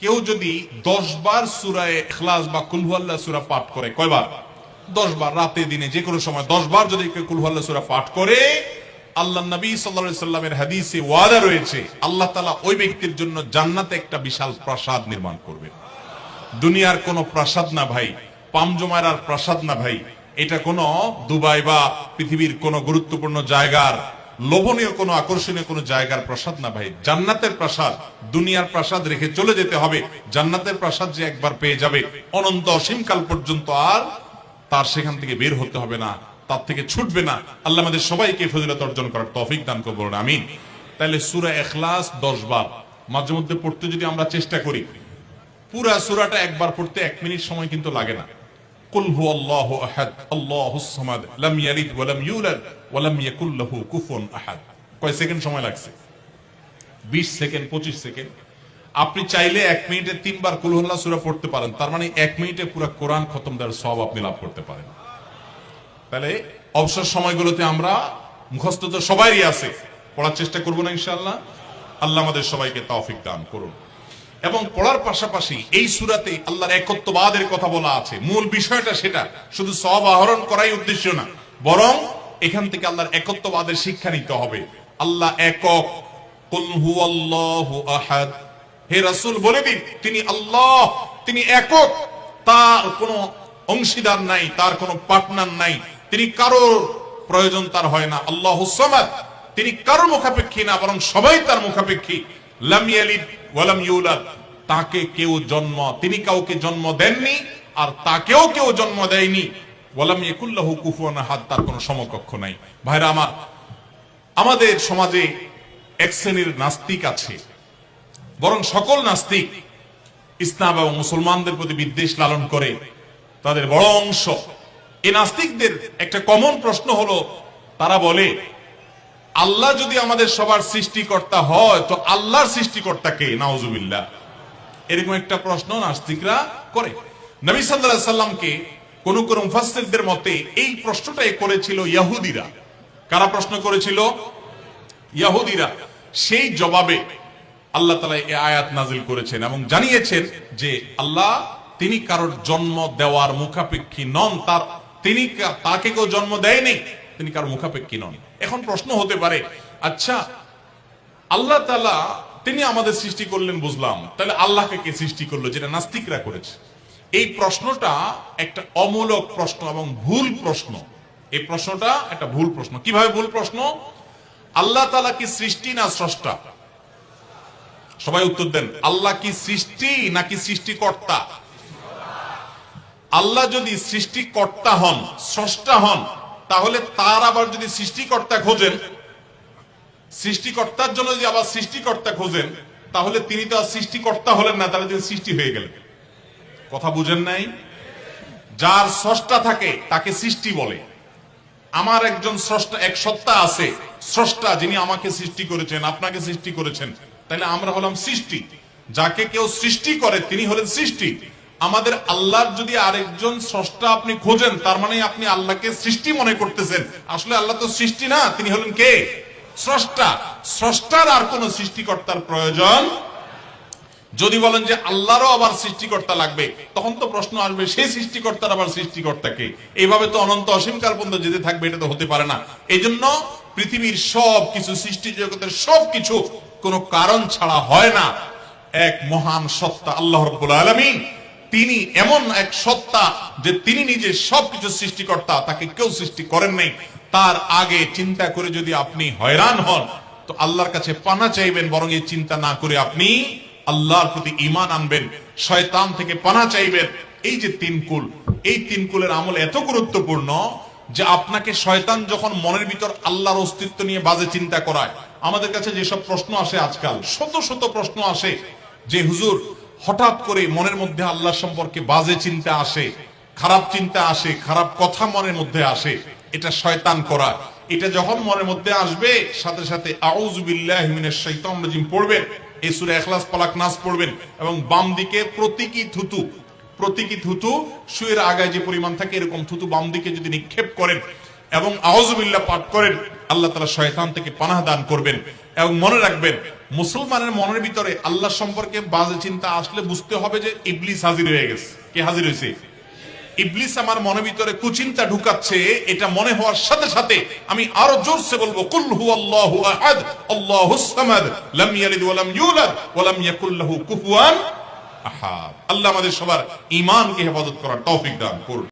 কেউ যদি 10 বার সূরা ইখলাস বা কুল হুয়াল্লাহ সূরা পাঠ করে, কয়বার? 10 বার, রাতে দিনে যে কোনো সময় 10 বার যদি কেউ কুল হুয়াল্লাহ সূরা পাঠ করে, আল্লাহর নবী সাল্লাল্লাহু আলাইহি সাল্লামের হাদিসে ওয়াদা রয়েছে আল্লাহ তাআলা ওই ব্যক্তির জন্য জান্নাতে একটা বিশাল প্রাসাদ নির্মাণ করবেন। দুনিয়ার কোনো প্রাসাদ না ভাই, পামজমারার প্রাসাদ না ভাই, এটা কোনো দুবাই বা পৃথিবীর কোনো গুরুত্বপূর্ণ জায়গার লোভনীয় কোনো আকর্ষণীয় কোনো জায়গার প্রাসাদ না ভাই, জান্নাতের প্রাসাদ। দুনিয়ার প্রাসাদ রেখে চলে যেতে হবে, জান্নাতের প্রাসাদ যে একবার পেয়ে যাবে অনন্ত অসীমকাল পর্যন্ত আর তার সেখান থেকে বের হতে হবে না, তার থেকে ছুটবে না। আল্লাহ আমাদের সবাইকে ফজিলত অর্জন করার তৌফিক দান করুন, বলুন আমিন। তাহলে সূরা ইখলাস 10 বার মাঝে মধ্যে পড়তে যদি আমরা চেষ্টা করি, পুরা সূরাটা একবার পড়তে 1 মিনিট সময় কিন্তু লাগে না। কুল হুয়াল্লাহু আহাদ আল্লাহুস সামাদ লাম ইয়ালিদ ওয়া লাম ইউলাদ ওয়া লাম ইয়াকুল লাহু কুফুয়ান আহাদ। কয় সেকেন্ড সময় লাগছে? 20 সেকেন্ড, 25 সেকেন্ড। আপনি চাইলে 1 মিনিটে 3 বার কুল হুয়াল্লাহ সূরা পড়তে পারেন, তার মানে 1 মিনিটে পুরো কোরআন খতম দেওয়ার সওয়াব আপনি লাভ করতে পারেন। তাহলে অবসর সময়গুলোতে আমরা মুখস্থ তো সবারই আছে, পড়ার চেষ্টা করব না ইনশাআল্লাহ। আল্লাহ আমাদের সবাইকে তৌফিক দান করুন। এবং পড়ার পাশাপাশি এই সূরাতে আল্লাহর একত্ববাদের কথা বলা আছে, মূল বিষয়টা সেটা, শুধু সওয়াব আহরণ করাই উদ্দেশ্য না, বরং এখান থেকে আল্লাহর একত্ববাদের শিক্ষা নিতে হবে। আল্লাহ একক, কুল হুয়াল্লাহু আহাদ, হে রাসূল বলে দিন তিনি আল্লাহ, তিনি একক, তার কোনো অংশীদার নাই, তার কোনো পার্টনার নাই, তিনি কারোর প্রয়োজন তার হয় না। আল্লাহুস সামাদ, তিনি কারোর মুখাপেক্ষী না, বরং সবাই তার মুখাপেক্ষী। লাম ইয়ালিদ ওয়া লাম ইউলাদ, তাকে কেউ জন্ম, তিনি কাউকে জন্ম দেননি আর তাকেও কেউ জন্ম দেয়নি। ওয়া লাম ইয়াকুল লাহু কুফুয়ান আহাদ, তার কোনো সমকক্ষ নাই। ভাইরা আমার, আমাদের সমাজে এক শ্রেণীর নাস্তিক আছে, বরং সকল নাস্তিক ইসলাম এবং মুসলমানদের প্রতি বিদ্বেষ লালন করে, তাদের বড় অংশ। এই নাস্তিকদের একটা কমন প্রশ্ন হলো, তারা বলে আল্লাহ যদি আমাদের সবার সৃষ্টিকর্তা হয় তো আল্লাহর সৃষ্টিকর্তা কে? নাউজুবিল্লাহ। এরকম একটা প্রশ্ন নাস্তিকরা করে। নবী সাল্লাল্লাহু আলাইহি সাল্লামকে কোন কোন মুফাসসিরদের মতে এই প্রশ্নটাই করেছিল ইহুদিরা। কারা প্রশ্ন করেছিল? ইহুদিরা। সেই জবাবে আল্লাহ তাআলা এই আয়াত নাযিল করেছেন এবং জানিয়েছেন যে আল্লাহ তিনি কারোর জন্ম দেওয়ার মুখাপেক্ষী নন, তিনি তাকে কেউ জন্ম দেয়নি, তিনি কারোর মুখাপেক্ষী নন। এখন প্রশ্ন হতে পারে, আচ্ছা আল্লাহ তাআলা তিনি আমাদের সৃষ্টি করলেন বুঝলাম, তাহলে আল্লাহকে কে সৃষ্টি করলো? যেটা নাস্তিকরা করেছে। এই প্রশ্নটা একটা অমূলক প্রশ্ন এবং ভুল প্রশ্ন। এই প্রশ্নটা একটা ভুল প্রশ্ন। কিভাবে ভুল প্রশ্ন? আল্লাহ তাআলা কি সৃষ্টি না স্রষ্টা? সবাই উত্তর দেন। আল্লাহ কি সৃষ্টি নাকি সৃষ্টিকর্তা? আল্লাহ যদি সৃষ্টিকর্তা হন, স্রষ্টা হন, তাহলে তার আবার যদি সৃষ্টিকর্তা খোঁজেন, সৃষ্টিকর্তার জন্য যদি আবার সৃষ্টিকর্তা খোঁজেন, তাহলে তিনি তো আর সৃষ্টিকর্তা হলেন না, তাহলে তিনি সৃষ্টি হয়ে গেলেন। কথা বুঝেন নাই? যার স্রষ্টা থাকে তাকে সৃষ্টি বলে। আমার একজন স্রষ্টা, এক সত্তা আছে, স্রষ্টা, যিনি আমাকে সৃষ্টি করেছেন, আপনাকে সৃষ্টি করেছেন, তাহলে আমরা হলাম সৃষ্টি। যাকে কেউ সৃষ্টি করে তিনি হলেন সৃষ্টি। আমাদের আল্লাহর যদি আরেকজন স্রষ্টা আপনি খোঁজেন, তার মানে আপনি আল্লাহকে সৃষ্টি মনে করতেছেন। আসলে আল্লাহ তো সৃষ্টি না, তিনি হলেন কে? স্রষ্টা। স্রষ্টার আর কোন সৃষ্টিকর্তার প্রয়োজন। যদি বলেন যে আল্লাহরও আবার সৃষ্টিকর্তা লাগবে, তখন তো প্রশ্ন আসবে সেই সৃষ্টিকর্তার আবার সৃষ্টিকর্তা কে? এইভাবে তো অনন্ত অসীমকাল পর্যন্ত যেতে থাকবে, এটা তো হতে পারে না। এই জন্য পৃথিবীর সব কিছু, সৃষ্টি জগতের সব কিছু কোনো কারণ ছাড়া হয় না। এক মহান সত্তা আল্লাহ রাব্বুল আলামিন, তিনি এমন এক সত্তা যে তিনি নিজে সবকিছু সৃষ্টিকর্তা, তাকে কেউ সৃষ্টি করেন নাই। তার আগে চিন্তা করে যদি আপনি হয়রান হন তো আল্লাহর কাছে পানা চাইবেন, বরং এই চিন্তা না করে আপনি আল্লাহর প্রতি ঈমান আনবেন, শয়তান থেকে পানা চাইবেন। এই যে 3 কুল, এই 3 কুলের আমল এত গুরুত্বপূর্ণ যে আপনাকে শয়তান যখন মনের ভিতর আল্লাহর অস্তিত্ব নিয়ে বাজে চিন্তা করায়, আমাদের কাছে যেসব প্রশ্ন আসে আজকাল, শত শত প্রশ্ন আসে যে হুজুর হঠাৎ করে মনের মধ্যে আল্লাহ সম্পর্কে বাজে চিন্তা আসে, খারাপ চিন্তা আসে, খারাপ কথা মনের মধ্যে আসে, এটা শয়তান করা। এটা যখন মনের মধ্যে আসবে, সাথে সাথে আউযু বিল্লাহি মিনাশ শাইতানির রাজিম পড়বেন, এই সূরা ইখলাস, ফালাক, নাস পড়বেন এবং বাম দিকে প্রতীকী থুতু শুয়ের আগায় যে পরিমাণ থাকে এরকম থুতু বাম দিকে যদি নিক্ষেপ করেন এবং আউযু বিল্লাহ পাঠ করেন, আল্লাহ তাআলা শয়তান থেকে পানাহ দান করবেন। এবং মনে রাখবেন, মুসলমানের মনের ভিতরে আল্লাহ সম্পর্কে বাজে চিন্তা আসলে বুঝতে হবে যে ইবলিস হাজির হয়ে গেছে। কে হাজির হয়েছে? ইবলিস আমার মনের ভিতরে কুচিন্তা ঢুকাচ্ছে। এটা মনে হওয়ার সাথে সাথে আমি আরো জোরসে বলবো, কুল হুয়াল্লাহু আহাদ আল্লাহুস সামাদ লাম ইয়ালিদ ওয়া লাম ইউলাদ ওয়া লাম ইয়াকুল লাহু কুফুয়ান আহাদ। আল্লাহ আমাদের সবার ঈমানকে হেফাজত করার তৌফিক দান করুন।